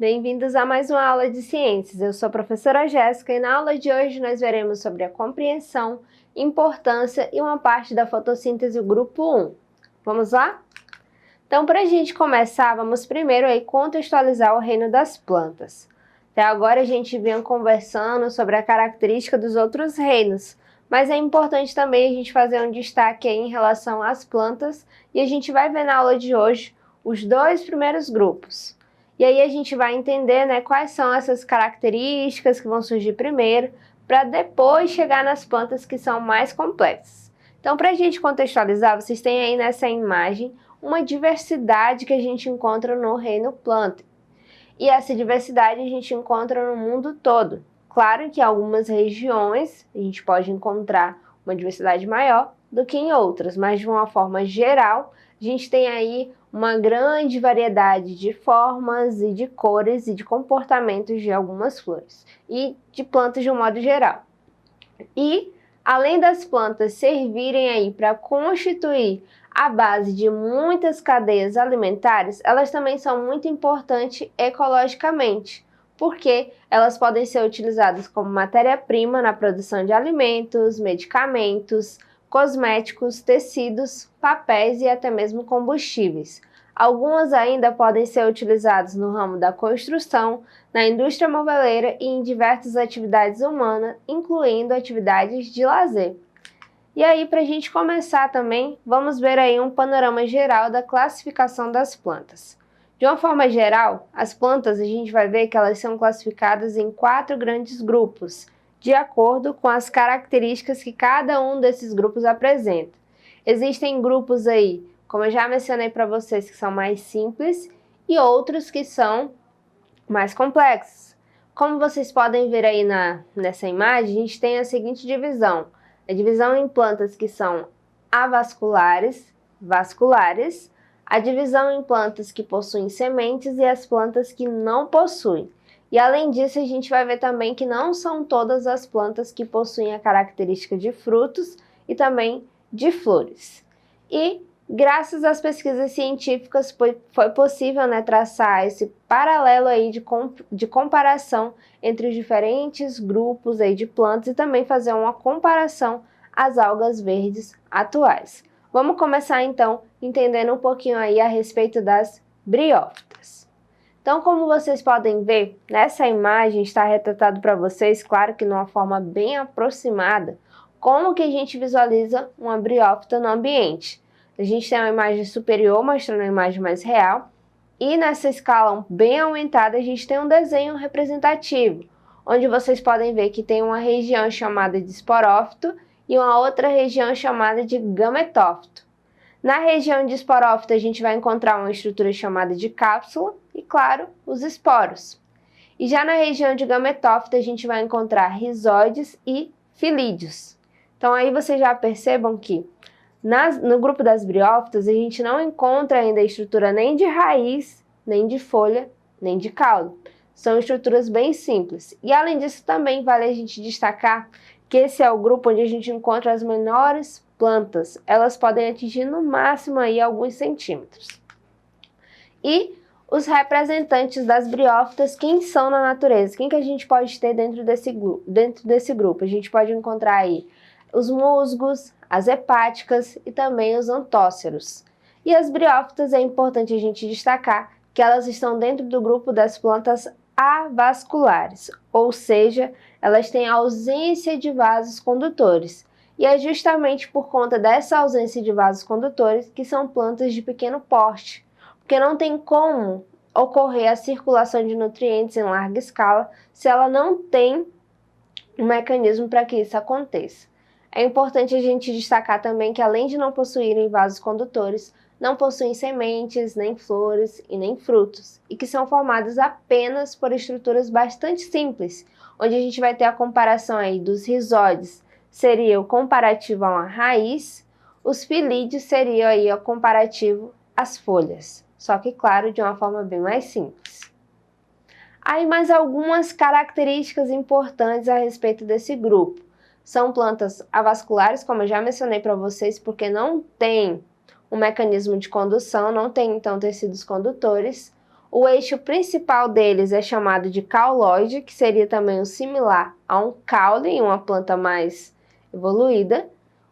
Bem-vindos a mais uma aula de ciências. Eu sou a professora Jéssica e na aula de hoje nós veremos sobre a compreensão, importância e uma parte da fotossíntese grupo 1. Vamos lá? Então, para a gente começar, vamos primeiro aí contextualizar o reino das plantas. Até agora a gente vinha conversando sobre a característica dos outros reinos, mas é importante também a gente fazer um destaque aí em relação às plantas e a gente vai ver na aula de hoje os dois primeiros grupos. E aí a gente vai entender, quais são essas características que vão surgir primeiro, para depois chegar nas plantas que são mais complexas. Então, para a gente contextualizar, vocês têm aí nessa imagem uma diversidade que a gente encontra no reino planta. E essa diversidade a gente encontra no mundo todo. Claro que em algumas regiões a gente pode encontrar uma diversidade maior do que em outras, mas de uma forma geral, a gente tem aí uma grande variedade de formas e de cores e de comportamentos de algumas flores e de plantas de um modo geral. E além das plantas servirem aí para constituir a base de muitas cadeias alimentares, elas também são muito importantes ecologicamente, porque elas podem ser utilizadas como matéria-prima na produção de alimentos, medicamentos, cosméticos, tecidos, papéis e até mesmo combustíveis. Algumas ainda podem ser utilizadas no ramo da construção, na indústria moveleira e em diversas atividades humanas, incluindo atividades de lazer. E aí, para a gente começar também, vamos ver aí um panorama geral da classificação das plantas. De uma forma geral, as plantas a gente vai ver que elas são classificadas em 4 grandes grupos, de acordo com as características que cada um desses grupos apresenta. Existem grupos aí, como eu já mencionei para vocês, que são mais simples e outros que são mais complexos. Como vocês podem ver aí nessa imagem, a gente tem a seguinte divisão. A divisão em plantas que são avasculares, vasculares, a divisão em plantas que possuem sementes e as plantas que não possuem. E além disso, a gente vai ver também que não são todas as plantas que possuem a característica de frutos e também de flores. E graças às pesquisas científicas foi possível traçar esse paralelo aí de comparação entre os diferentes grupos aí de plantas e também fazer uma comparação às algas verdes atuais. Vamos começar então entendendo um pouquinho aí a respeito das briófitas. Então, como vocês podem ver, nessa imagem está retratado para vocês, claro que de uma forma bem aproximada, como que a gente visualiza uma briófita no ambiente. A gente tem uma imagem superior mostrando uma imagem mais real e nessa escala bem aumentada a gente tem um desenho representativo, onde vocês podem ver que tem uma região chamada de esporófito e uma outra região chamada de gametófito. Na região de esporófito a gente vai encontrar uma estrutura chamada de cápsula e, claro, os esporos. E já na região de gametófito a gente vai encontrar rizóides e filídeos. Então aí vocês já percebam que no grupo das briófitas, a gente não encontra ainda a estrutura nem de raiz, nem de folha, nem de caule. São estruturas bem simples. E além disso, também vale a gente destacar que esse é o grupo onde a gente encontra as menores plantas. Elas podem atingir no máximo aí alguns centímetros. E os representantes das briófitas, quem são na natureza? Quem que a gente pode ter dentro desse grupo? A gente pode encontrar aí os musgos, as hepáticas e também os antóceros. E as briófitas é importante a gente destacar que elas estão dentro do grupo das plantas avasculares, ou seja, elas têm ausência de vasos condutores. E é justamente por conta dessa ausência de vasos condutores que são plantas de pequeno porte, porque não tem como ocorrer a circulação de nutrientes em larga escala se ela não tem um mecanismo para que isso aconteça. É importante a gente destacar também que, além de não possuírem vasos condutores, não possuem sementes, nem flores e nem frutos, e que são formadas apenas por estruturas bastante simples, onde a gente vai ter a comparação aí dos rizóides, seria o comparativo a uma raiz, os filídeos seria aí o comparativo às folhas, só que, claro, de uma forma bem mais simples. Aí mais algumas características importantes a respeito desse grupo. São plantas avasculares, como eu já mencionei para vocês, porque não tem um mecanismo de condução, não tem então tecidos condutores. O eixo principal deles é chamado de cauloide, que seria também o similar a um caule em uma planta mais evoluída.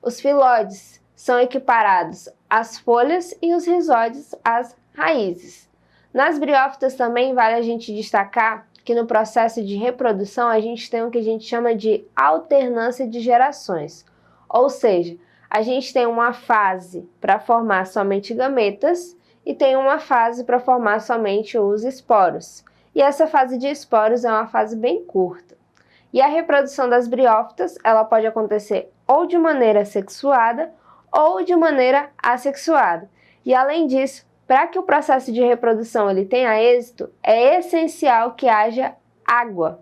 Os filóides são equiparados às folhas e os rizóides às raízes. Nas briófitas também vale a gente destacar que no processo de reprodução a gente tem o que a gente chama de alternância de gerações, ou seja, a gente tem uma fase para formar somente gametas e tem uma fase para formar somente os esporos. E essa fase de esporos é uma fase bem curta. E a reprodução das briófitas, ela pode acontecer ou de maneira sexuada ou de maneira assexuada. E além disso, para que o processo de reprodução ele tenha êxito, é essencial que haja água.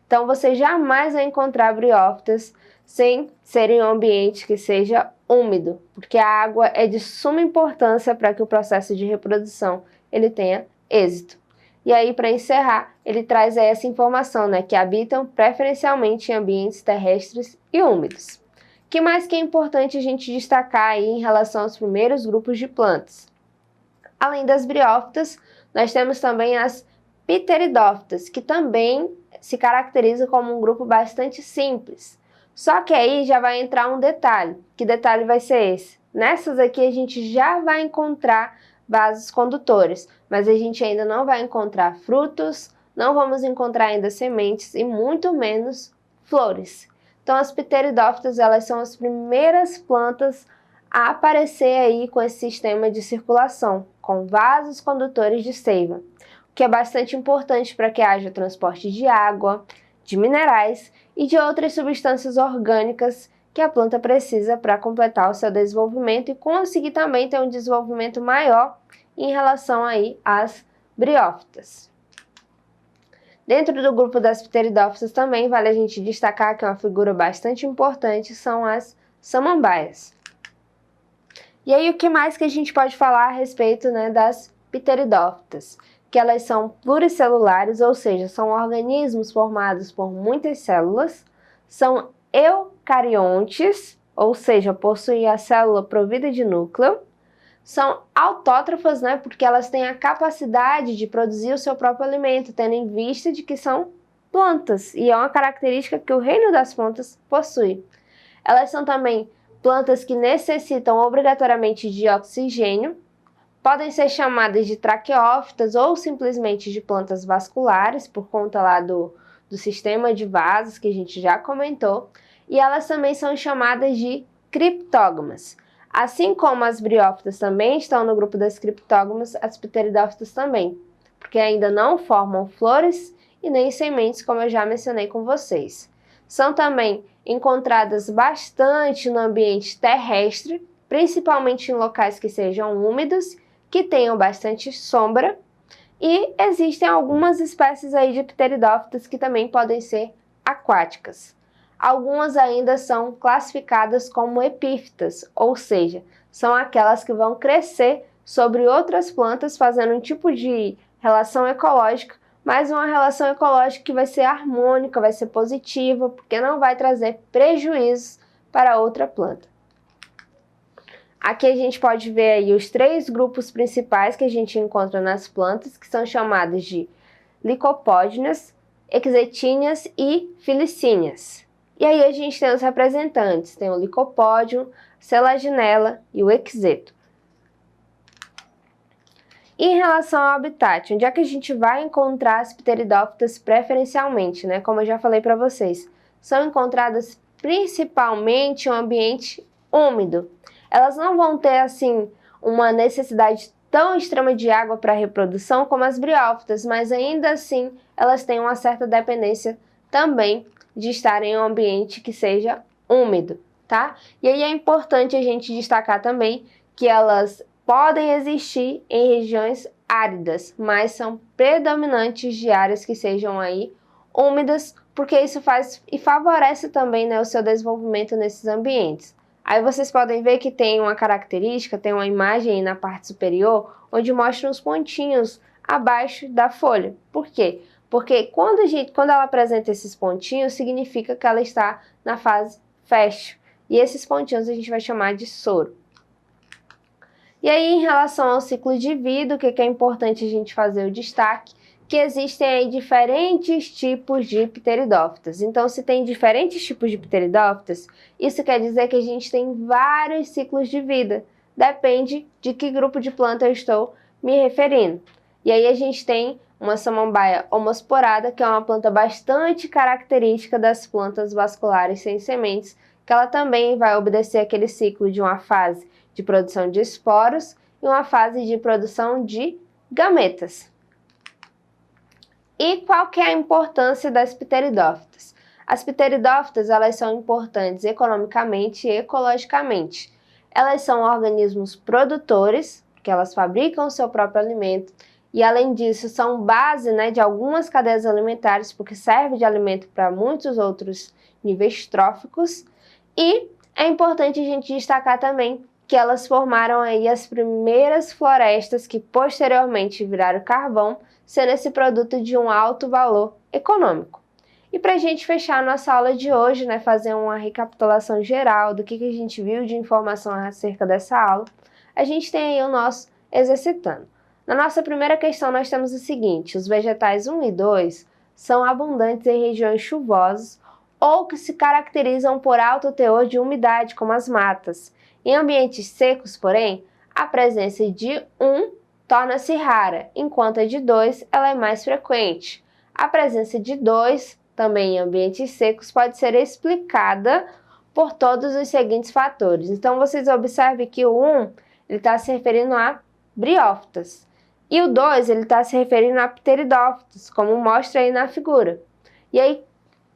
Então você jamais vai encontrar briófitas sem ser em um ambiente que seja úmido, porque a água é de suma importância para que o processo de reprodução ele tenha êxito. E aí, para encerrar, ele traz aí essa informação, né, que habitam preferencialmente em ambientes terrestres e úmidos. O que mais que é importante a gente destacar aí em relação aos primeiros grupos de plantas? Além das briófitas, nós temos também as pteridófitas, que também se caracteriza como um grupo bastante simples. Só que aí já vai entrar um detalhe. Que detalhe vai ser esse? Nessas aqui a gente já vai encontrar vasos condutores, mas a gente ainda não vai encontrar frutos, não vamos encontrar ainda sementes e muito menos flores. Então as pteridófitas, elas são as primeiras plantas a aparecer aí com esse sistema de circulação, com vasos condutores de seiva, o que é bastante importante para que haja transporte de água, de minerais e de outras substâncias orgânicas que a planta precisa para completar o seu desenvolvimento e conseguir também ter um desenvolvimento maior em relação aí às briófitas. Dentro do grupo das pteridófitas também vale a gente destacar que uma figura bastante importante são as samambaias. E aí o que mais que a gente pode falar a respeito, né, das pteridófitas? Que elas são pluricelulares, ou seja, são organismos formados por muitas células, são eucariontes, ou seja, possuem a célula provida de núcleo, são autótrofas, né, porque elas têm a capacidade de produzir o seu próprio alimento, tendo em vista de que são plantas, e é uma característica que o reino das plantas possui. Elas são também plantas que necessitam obrigatoriamente de oxigênio, podem ser chamadas de traqueófitas ou simplesmente de plantas vasculares, por conta lá do sistema de vasos que a gente já comentou, e elas também são chamadas de criptógamas. Assim como as briófitas também estão no grupo das criptógamas, as pteridófitas também, porque ainda não formam flores e nem sementes, como eu já mencionei com vocês. São também encontradas bastante no ambiente terrestre, principalmente em locais que sejam úmidos, que tenham bastante sombra, e existem algumas espécies aí de pteridófitas que também podem ser aquáticas. Algumas ainda são classificadas como epífitas, ou seja, são aquelas que vão crescer sobre outras plantas fazendo um tipo de relação ecológica, mas uma relação ecológica que vai ser harmônica, vai ser positiva, porque não vai trazer prejuízos para outra planta. Aqui a gente pode ver aí os três grupos principais que a gente encontra nas plantas, que são chamados de licopódinas, exetíneas e filicíneas. E aí a gente tem os representantes, tem o licopódio, selaginela e o exeto. E em relação ao habitat, onde é que a gente vai encontrar as pteridófitas preferencialmente, né? Como eu já falei para vocês, são encontradas principalmente em um ambiente úmido. Elas não vão ter, assim, uma necessidade tão extrema de água para a reprodução como as briófitas, mas ainda assim elas têm uma certa dependência também de estar em um ambiente que seja úmido, tá? E aí é importante a gente destacar também que elas podem existir em regiões áridas, mas são predominantes de áreas que sejam aí úmidas, porque isso faz e favorece também, né, o seu desenvolvimento nesses ambientes. Aí vocês podem ver que tem uma característica, tem uma imagem aí na parte superior, onde mostra os pontinhos abaixo da folha. Por quê? Porque quando ela apresenta esses pontinhos, significa que ela está na fase fértil. E esses pontinhos a gente vai chamar de soro. E aí, em relação ao ciclo de vida, o que é importante a gente fazer o destaque? Que existem aí diferentes tipos de pteridófitas. Então, se tem diferentes tipos de pteridófitas, isso quer dizer que a gente tem vários ciclos de vida. Depende de que grupo de planta eu estou me referindo. E aí a gente tem uma samambaia homosporada, que é uma planta bastante característica das plantas vasculares sem sementes, que ela também vai obedecer aquele ciclo de uma fase de produção de esporos e uma fase de produção de gametas. E qual que é a importância das pteridófitas? As pteridófitas, elas são importantes economicamente e ecologicamente. Elas são organismos produtores, porque elas fabricam o seu próprio alimento, e além disso são base, de algumas cadeias alimentares, porque serve de alimento para muitos outros níveis tróficos. E é importante a gente destacar também que elas formaram aí as primeiras florestas que posteriormente viraram carvão, sendo esse produto de um alto valor econômico. E para a gente fechar a nossa aula de hoje, fazer uma recapitulação geral do que a gente viu de informação acerca dessa aula, a gente tem aí o nosso exercitando. Na nossa primeira questão nós temos o seguinte: os vegetais 1 e 2 são abundantes em regiões chuvosas ou que se caracterizam por alto teor de umidade, como as matas. Em ambientes secos, porém, a presença de 1 torna-se rara, enquanto a de 2 ela é mais frequente. A presença de 2, também em ambientes secos, pode ser explicada por todos os seguintes fatores. Então, vocês observem que o 1 está se referindo a briófitas, e o 2 está se referindo a pteridófitas, como mostra aí na figura. E aí,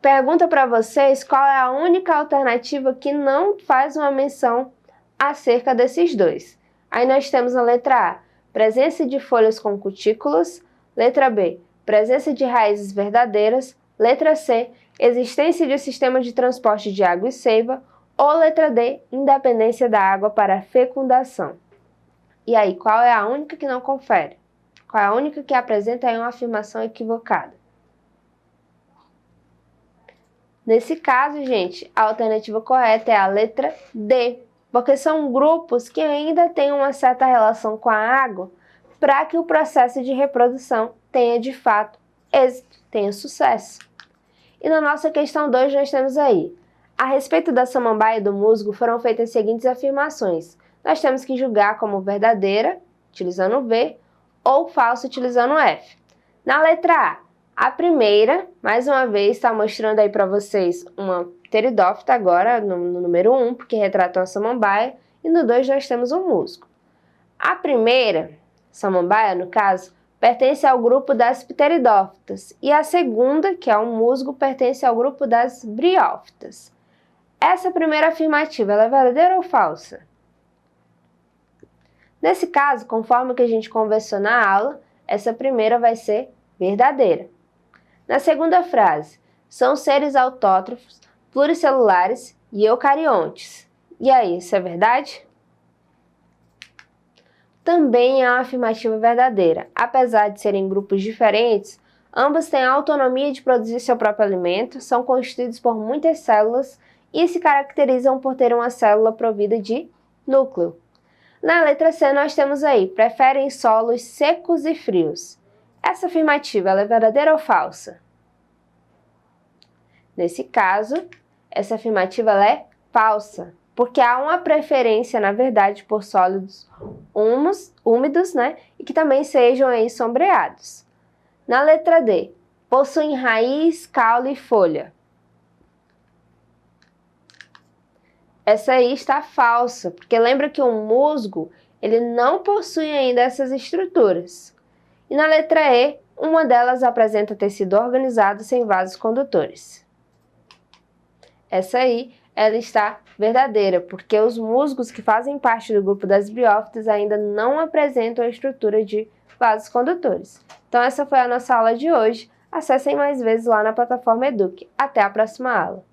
pergunta para vocês qual é a única alternativa que não faz uma menção acerca desses dois. Aí nós temos a letra A, presença de folhas com cutículas. Letra B, presença de raízes verdadeiras. Letra C, existência de um sistema de transporte de água e seiva. Ou letra D, independência da água para a fecundação. E aí, qual é a única que não confere? Qual é a única que apresenta aí uma afirmação equivocada? Nesse caso, gente, a alternativa correta é a letra D, porque são grupos que ainda têm uma certa relação com a água para que o processo de reprodução tenha de fato êxito, tenha sucesso. E na nossa questão 2 nós temos aí: a respeito da samambaia e do musgo foram feitas as seguintes afirmações. Nós temos que julgar como verdadeira, utilizando o V, ou falsa, utilizando o F. Na letra A primeira, mais uma vez, está mostrando aí para vocês uma pteridófita agora, no número 1, porque retratou a samambaia, e no 2 nós temos um musgo. A primeira, samambaia, no caso, pertence ao grupo das pteridófitas, e a segunda, que é um musgo, pertence ao grupo das briófitas. Essa primeira afirmativa, ela é verdadeira ou falsa? Nesse caso, conforme o que a gente conversou na aula, essa primeira vai ser verdadeira. Na segunda frase, são seres autótrofos, pluricelulares e eucariontes. E aí, isso é verdade? Também é uma afirmativa verdadeira. Apesar de serem grupos diferentes, ambos têm a autonomia de produzir seu próprio alimento, são constituídos por muitas células e se caracterizam por ter uma célula provida de núcleo. Na letra C nós temos aí, preferem solos secos e frios. Essa afirmativa, ela é verdadeira ou falsa? Nesse caso, essa afirmativa ela é falsa, porque há uma preferência, na verdade, por sólidos úmidos, e que também sejam aí sombreados. Na letra D, possuem raiz, caule e folha. Essa aí está falsa, porque lembra que o musgo, ele não possui ainda essas estruturas. E na letra E, uma delas apresenta tecido organizado sem vasos condutores. Essa aí, ela está verdadeira, porque os musgos que fazem parte do grupo das briófitas ainda não apresentam a estrutura de vasos condutores. Então essa foi a nossa aula de hoje. Acessem mais vezes lá na plataforma Eduque. Até a próxima aula!